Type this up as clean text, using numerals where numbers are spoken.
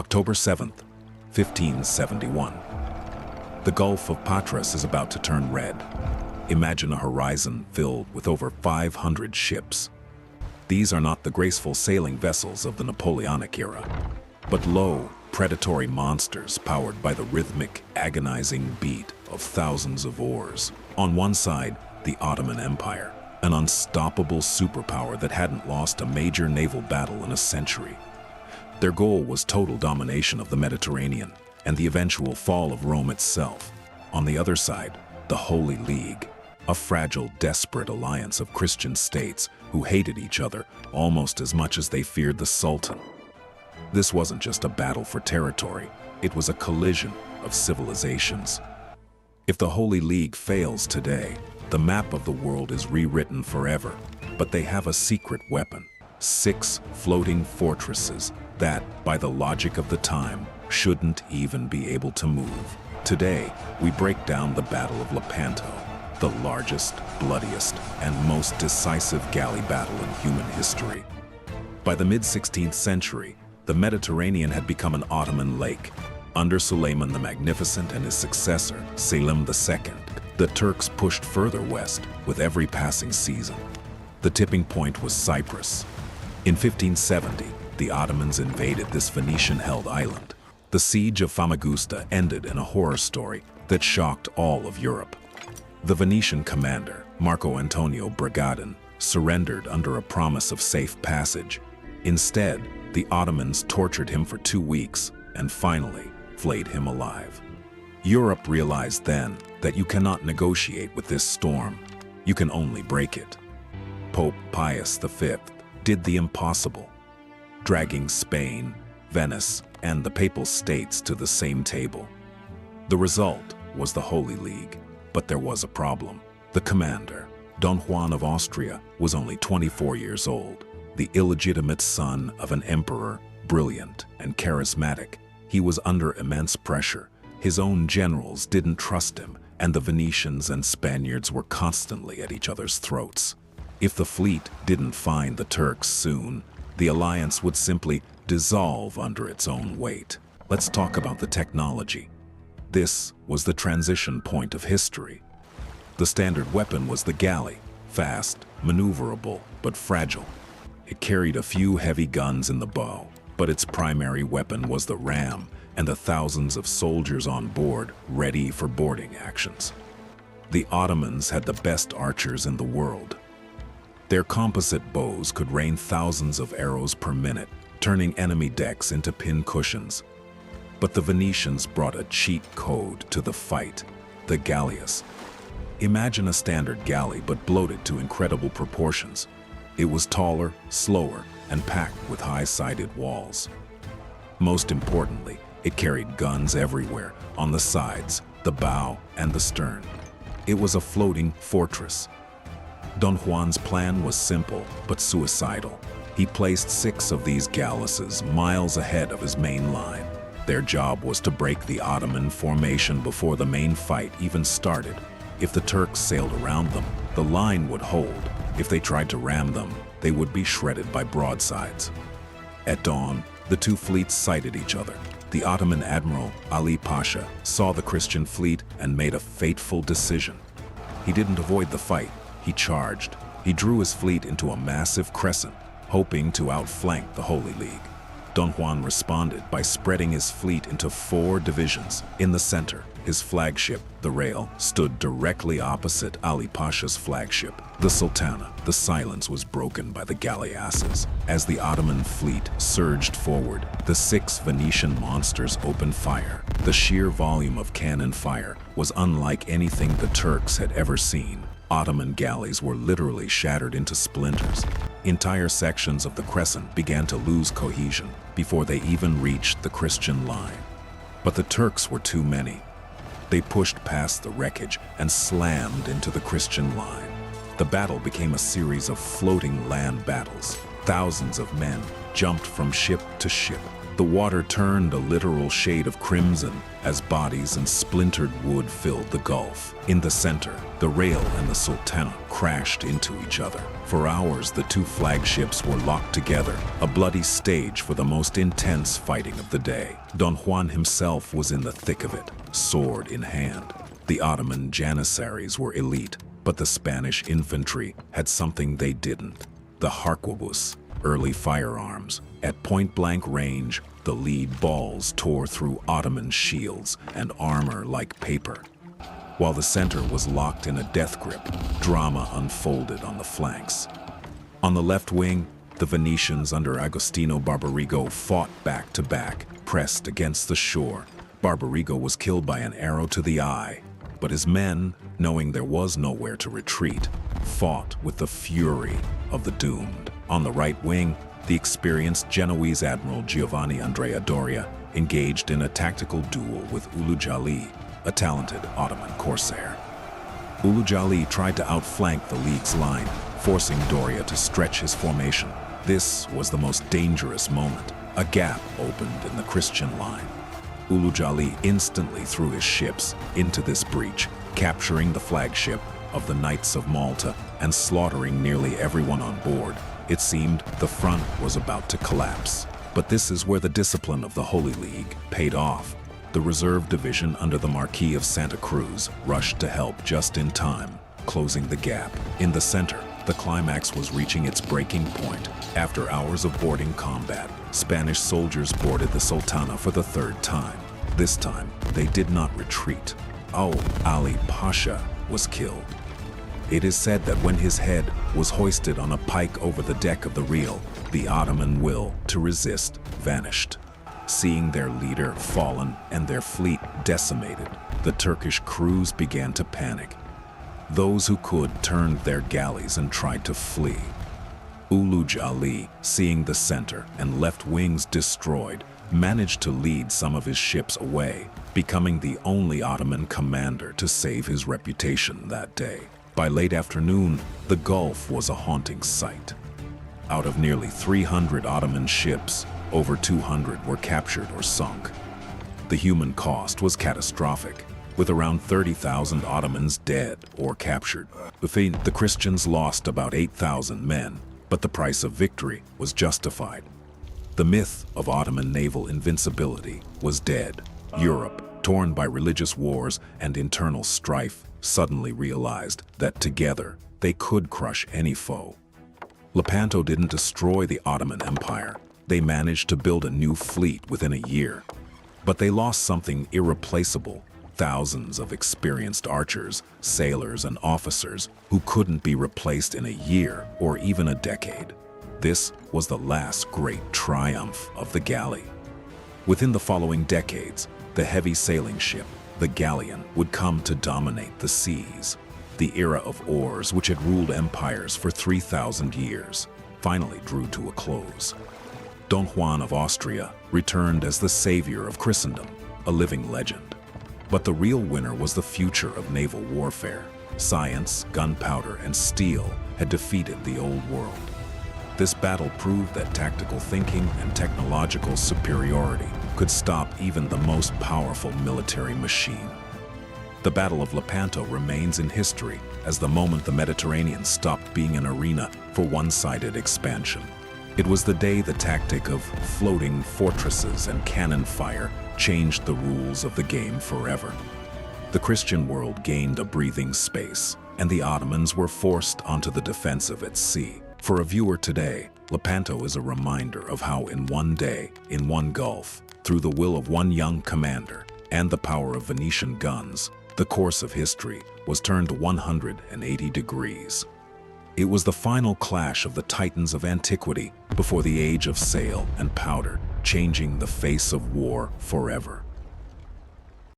October 7th, 1571. The Gulf of Patras is about to turn red. Imagine a horizon filled with over 500 ships. These are not the graceful sailing vessels of the Napoleonic era, but low, predatory monsters powered by the rhythmic, agonizing beat of thousands of oars. On one side, the Ottoman Empire, an unstoppable superpower that hadn't lost a major naval battle in a century. Their goal was total domination of the Mediterranean and the eventual fall of Rome itself. On the other side, the Holy League, a fragile, desperate alliance of Christian states who hated each other almost as much as they feared the Sultan. This wasn't just a battle for territory, it was a collision of civilizations. If the Holy League fails today, the map of the world is rewritten forever, but they have a secret weapon: 6 floating fortresses that, by the logic of the time, shouldn't even be able to move. Today, we break down the Battle of Lepanto, the largest, bloodiest, and most decisive galley battle in human history. By the mid-16th century, the Mediterranean had become an Ottoman lake. Under Suleiman the Magnificent and his successor, Selim II, the Turks pushed further west with every passing season. The tipping point was Cyprus. In 1570, the Ottomans invaded this Venetian-held island. The siege of Famagusta ended in a horror story that shocked all of Europe. The Venetian commander, Marco Antonio Bragadin, surrendered under a promise of safe passage. Instead, the Ottomans tortured him for 2 weeks and finally flayed him alive. Europe realized then that you cannot negotiate with this storm. You can only break it. Pope Pius V did the impossible, dragging Spain, Venice, and the Papal States to the same table. The result was the Holy League, but there was a problem. The commander, Don Juan of Austria, was only 24 years old, the illegitimate son of an emperor, brilliant and charismatic. He was under immense pressure. His own generals didn't trust him, and the Venetians and Spaniards were constantly at each other's throats. If the fleet didn't find the Turks soon, the alliance would simply dissolve under its own weight. Let's talk about the technology. This was the transition point of history. The standard weapon was the galley, fast, maneuverable, but fragile. It carried a few heavy guns in the bow, but its primary weapon was the ram and the thousands of soldiers on board ready for boarding actions. The Ottomans had the best archers in the world. Their composite bows could rain thousands of arrows per minute, turning enemy decks into pincushions. But the Venetians brought a cheat code to the fight: the Galleass. Imagine a standard galley but bloated to incredible proportions. It was taller, slower, and packed with high-sided walls. Most importantly, it carried guns everywhere, on the sides, the bow, and the stern. It was a floating fortress. Don Juan's plan was simple but suicidal. He placed 6 of these galleasses miles ahead of his main line. Their job was to break the Ottoman formation before the main fight even started. If the Turks sailed around them, the line would hold. If they tried to ram them, they would be shredded by broadsides. At dawn, the two fleets sighted each other. The Ottoman admiral, Ali Pasha, saw the Christian fleet and made a fateful decision. He didn't avoid the fight, he charged. He drew his fleet into a massive crescent, hoping to outflank the Holy League. Don Juan responded by spreading his fleet into 4 divisions. In the center, his flagship, the Rail, stood directly opposite Ali Pasha's flagship, the Sultana. The silence was broken by the Galleasses. As the Ottoman fleet surged forward, the 6 Venetian monsters opened fire. The sheer volume of cannon fire was unlike anything the Turks had ever seen. Ottoman galleys were literally shattered into splinters. Entire sections of the crescent began to lose cohesion before they even reached the Christian line. But the Turks were too many. They pushed past the wreckage and slammed into the Christian line. The battle became a series of floating land battles. Thousands of men jumped from ship to ship, The water turned a literal shade of crimson as bodies and splintered wood filled the gulf. In the center, the rail and the sultana crashed into each other. For hours, the two flagships were locked together, a bloody stage for the most intense fighting of the day. Don Juan himself was in the thick of it, sword in hand. The Ottoman janissaries were elite, but the Spanish infantry had something they didn't: the 𝙁𝙤𝙤𝙬𝙬, early firearms. At point-blank range, the lead balls tore through Ottoman shields and armor like paper. While the center was locked in a death grip, drama unfolded on the flanks. On the left wing, the Venetians under Agostino Barbarigo fought back to back, pressed against the shore. Barbarigo was killed by an arrow to the eye, but his men, knowing there was nowhere to retreat, fought with the fury of the doomed. On the right wing, the experienced Genoese admiral Giovanni Andrea Doria engaged in a tactical duel with 𝙁𝙤𝙤𝙬𝙬, a talented Ottoman corsair. 𝙁𝙤𝙬𝙬𝙬 tried to outflank the League's line, forcing Doria to stretch his formation. This was the most dangerous moment. A gap opened in the Christian line. 𝙁𝙤𝙬𝙬𝙬 instantly threw his ships into this breach, capturing the flagship of the Knights of Malta and slaughtering nearly everyone on board. It seemed the front was about to collapse. But this is where the discipline of the Holy League paid off. The reserve division under the Marquis of Santa Cruz rushed to help just in time, closing the gap. In the center, the climax was reaching its breaking point. After hours of boarding combat, Spanish soldiers boarded the Sultana for the third time. This time, they did not retreat. Ali Pasha was killed. It is said that when his head was hoisted on a pike over the deck of the reel, the Ottoman will to resist vanished. Seeing their leader fallen and their fleet decimated, the Turkish crews began to panic. Those who could turned their galleys and tried to flee. 𝙁𝙤𝙬𝙬𝙬, seeing the center and left wings destroyed, managed to lead some of his ships away, becoming the only Ottoman commander to save his reputation that day. By late afternoon, the Gulf was a haunting sight. Out of nearly 300 Ottoman ships, over 200 were captured or sunk. The human cost was catastrophic, with around 30,000 Ottomans dead or captured. The Christians lost about 8,000 men, but the price of victory was justified. The myth of Ottoman naval invincibility was dead. Europe, torn by religious wars and internal strife, suddenly realized that together they could crush any foe. Lepanto didn't destroy the Ottoman Empire. They managed to build a new fleet within a year. But they lost something irreplaceable: thousands of experienced archers, sailors, and officers who couldn't be replaced in a year or even a decade. This was the last great triumph of the galley. Within the following decades, the heavy sailing ship, the galleon, would come to dominate the seas. The era of oars, which had ruled empires for 3,000 years, finally drew to a close. Don Juan of Austria returned as the savior of Christendom, a living legend. But the real winner was the future of naval warfare. Science, gunpowder, and steel had defeated the old world. This battle proved that tactical thinking and technological superiority could stop even the most powerful military machine. The Battle of Lepanto remains in history as the moment the Mediterranean stopped being an arena for one-sided expansion. It was the day the tactic of floating fortresses and cannon fire changed the rules of the game forever. The Christian world gained a breathing space, and the Ottomans were forced onto the defensive at sea. For a viewer today, Lepanto is a reminder of how in one day, in one gulf, through the will of one young commander and the power of Venetian guns, the course of history was turned 180 degrees. It was the final clash of the titans of antiquity before the age of sail and powder, changing the face of war forever.